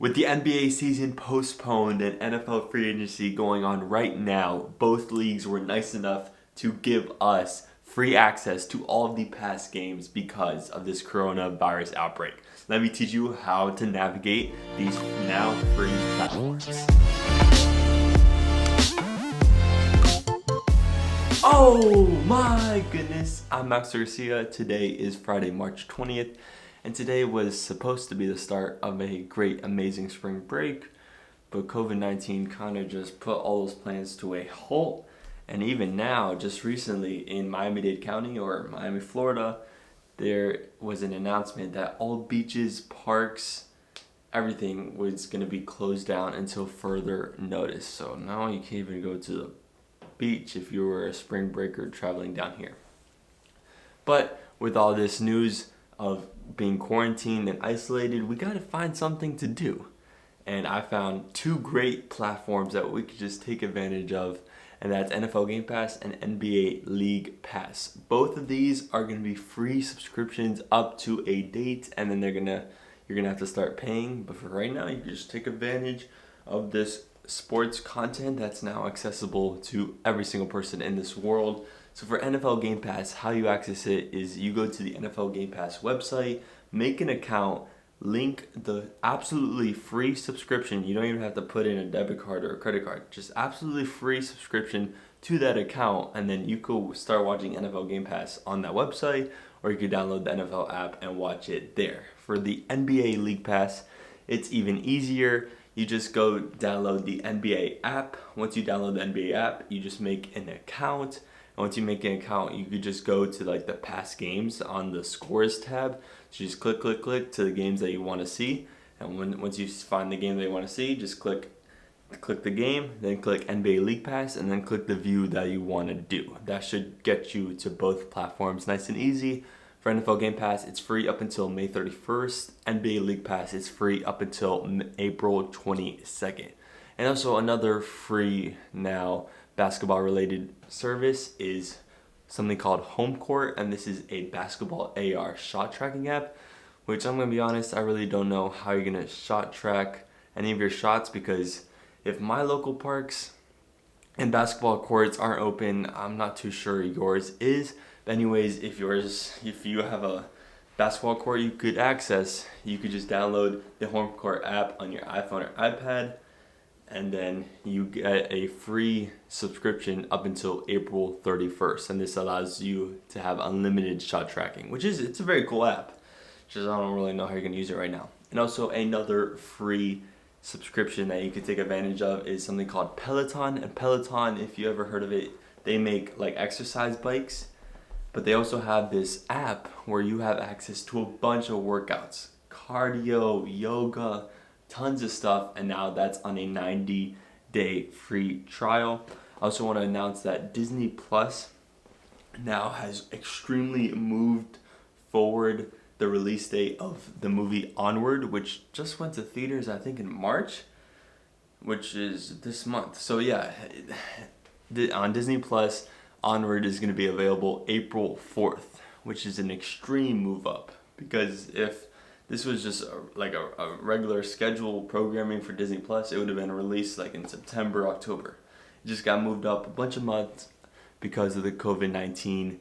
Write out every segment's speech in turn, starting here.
With the NBA season postponed and NFL free agency going on right now, both leagues were nice enough to give us free access to all of the past games because of this coronavirus outbreak. Let me teach you how to navigate these now free platforms. Oh my goodness, I'm Max Garcia. Today is Friday, March 20th. And today was supposed to be the start of a great, amazing spring break, but COVID-19 kind of just put all those plans to a halt. And even now, just recently in Miami-Dade County or Miami, Florida, there was an announcement that all beaches, parks, everything was going to be closed down until further notice. So now you can't even go to the beach if you were a spring breaker traveling down here. But with all this news of being quarantined and isolated, we gotta find something to do. And I found two great platforms that we could just take advantage of, and that's NFL Gamepass and NBA League Pass. Both of these are gonna be free subscriptions up to a date, and then you're gonna have to start paying. But for right now, you can just take advantage of this sports content that's now accessible to every single person in this world. So for NFL Game Pass, how you access it is you go to the NFL Game Pass website, make an account, link the absolutely free subscription. You don't even have to put in a debit card or a credit card. Just absolutely free subscription to that account, and then you could start watching NFL Game Pass on that website, or you could download the NFL app and watch it there. For the NBA League Pass, it's even easier. You just go download the NBA app. Once you download the NBA app, you just make an account. And once you make an account, you could just go to like the past games on the scores tab. So you just click to the games that you want to see. And once you find the game that you want to see, just click the game, then click NBA League Pass, and then click the view that you want to do. That should get you to both platforms nice and easy. For NFL Game Pass, it's free up until May 31st. NBA League Pass is free up until April 22nd. And also another free now basketball related service is something called Home Court, and this is a basketball AR shot tracking app, which I'm going to be honest, I really don't know how you're going to shot track any of your shots, because if my local parks and basketball courts aren't open, I'm not too sure yours is. But anyways, if you have a basketball court you could access, you could just download the Home Court app on your iPhone or iPad, and then you get a free subscription up until April 31st. And this allows you to have unlimited shot tracking, it's a very cool app. Just I don't really know how you're gonna use it right now. And also another free subscription that you could take advantage of is something called Peloton. And Peloton, if you ever heard of it, they make like exercise bikes, but they also have this app where you have access to a bunch of workouts, cardio, yoga, tons of stuff, and now that's on a 90-day free trial. I also want to announce that Disney Plus now has extremely moved forward the release date of the movie Onward, which just went to theaters, I think, in March, which is this month. So yeah, on Disney Plus, Onward is going to be available April 4th, which is an extreme move up, because if this was just a regular scheduled programming for Disney Plus, it would have been released like in September, October. It just got moved up a bunch of months because of the COVID-19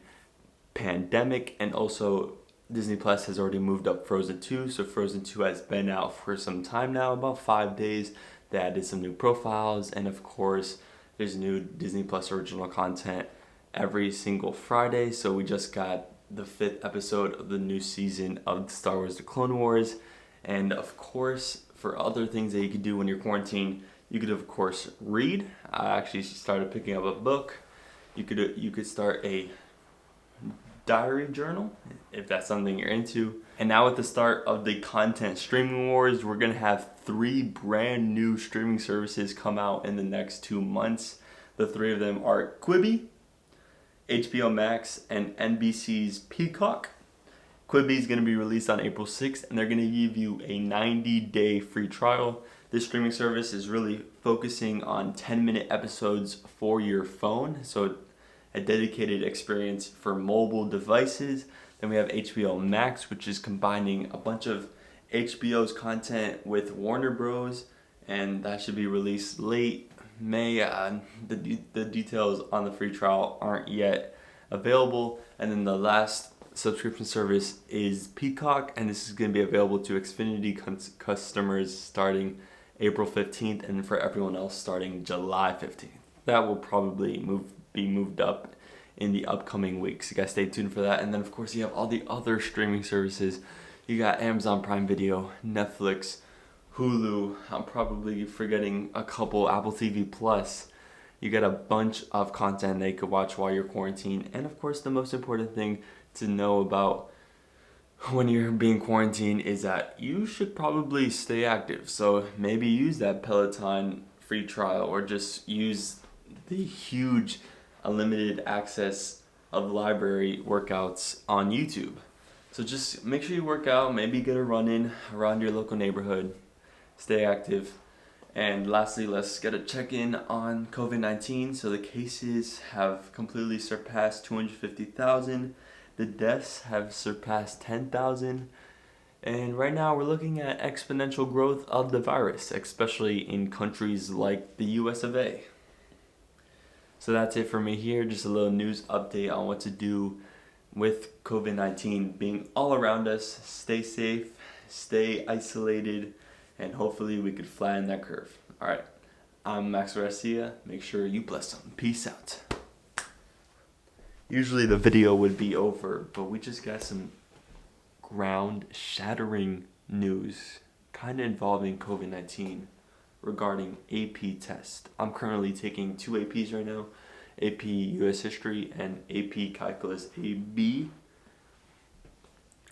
pandemic. And also Disney Plus has already moved up Frozen 2. So Frozen 2 has been out for some time now, about 5 days. They added some new profiles, and of course there's new Disney Plus original content every single Friday. So we just got the 5th episode of the new season of Star Wars The Clone Wars. And of course, for other things that you could do when you're quarantined, you could of course read. I actually started picking up a book. You could start a diary journal if that's something you're into. And now with the start of the content streaming wars, we're gonna have 3 brand new streaming services come out in the next 2 months. The 3 of them are Quibi, HBO Max, and NBC's Peacock. Quibi is going to be released on April 6th, and they're going to give you a 90-day free trial. This streaming service is really focusing on 10-minute episodes for your phone, so a dedicated experience for mobile devices. Then we have HBO Max, which is combining a bunch of HBO's content with Warner Bros. And that should be released late May. The details on the free trial aren't yet available. And then the last subscription service is Peacock, and this is going to be available to Xfinity customers starting April 15th, and for everyone else starting July 15th. That will probably be moved up in the upcoming weeks. You guys stay tuned for that. And then of course you have all the other streaming services. You got Amazon Prime Video, Netflix, Hulu. I'm probably forgetting a couple, Apple TV Plus. You got a bunch of content that you could watch while you're quarantined. And of course the most important thing to know about when you're being quarantined is that you should probably stay active. So maybe use that Peloton free trial, or just use the huge unlimited access of library workouts on YouTube. So just make sure you work out, maybe get a run in around your local neighborhood, stay active. And lastly, let's get a check-in on COVID-19. So the cases have completely surpassed 250,000. The deaths have surpassed 10,000. And right now we're looking at exponential growth of the virus, especially in countries like the US of A. So that's it for me here. Just a little news update on what to do with COVID-19 being all around us. Stay safe, stay isolated, and hopefully we could flatten that curve. All right, I'm Max Garcia. Make sure you bless them. Peace out. Usually the video would be over, but we just got some ground-shattering news kind of involving COVID-19 regarding AP test. I'm currently taking 2 APs right now, AP US History and AP Calculus AB.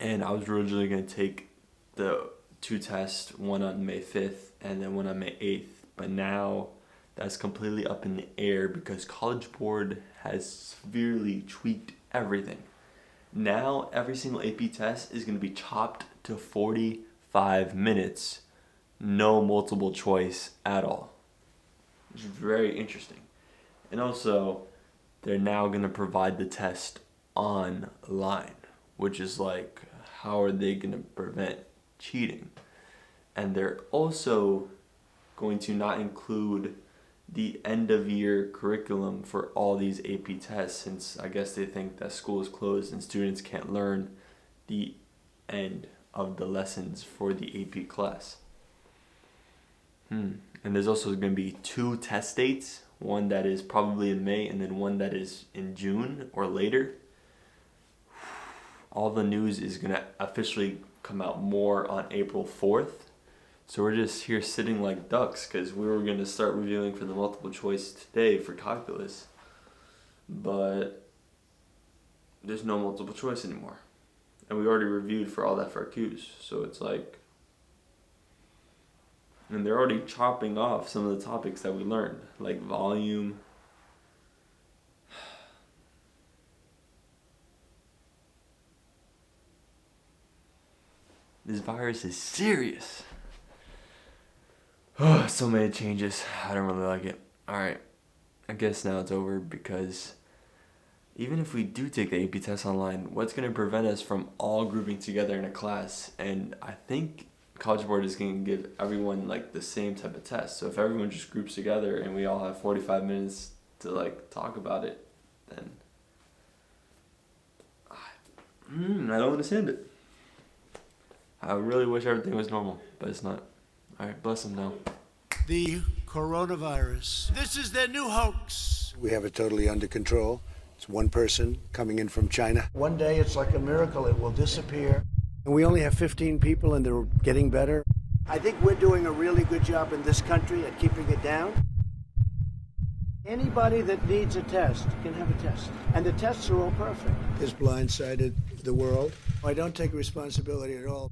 And I was originally going to take the 2 tests, one on May 5th and then one on May 8th. But now that's completely up in the air because College Board has severely tweaked everything. Now every single AP test is going to be chopped to 45 minutes. No multiple choice at all. Which is very interesting. And also, they're now going to provide the test online, which is like, how are they going to prevent cheating? And they're also going to not include the end of year curriculum for all these AP tests, since I guess they think that school is closed and students can't learn the end of the lessons for the AP class. And there's also going to be 2 test dates, one that is probably in May and then one that is in June or later. All the news is going to officially come out more on April 4th. So we're just here sitting like ducks because we were going to start reviewing for the multiple choice today for calculus. But there's no multiple choice anymore. And we already reviewed for all that for our Qs. So it's like, and they're already chopping off some of the topics that we learned, like volume. This virus is serious. Oh, so many changes. I don't really like it. Alright, I guess now it's over, because even if we do take the AP test online, what's going to prevent us from all grouping together in a class? And I think College Board is going to give everyone like the same type of test. So if everyone just groups together and we all have 45 minutes to like talk about it, then I don't understand it. I really wish everything was normal, but it's not. All right, bless them now. The coronavirus. This is their new hoax. We have it totally under control. It's one person coming in from China. One day it's like a miracle, it will disappear. And we only have 15 people and they're getting better. I think we're doing a really good job in this country at keeping it down. Anybody that needs a test can have a test. And the tests are all perfect. This blindsided the world. I don't take responsibility at all.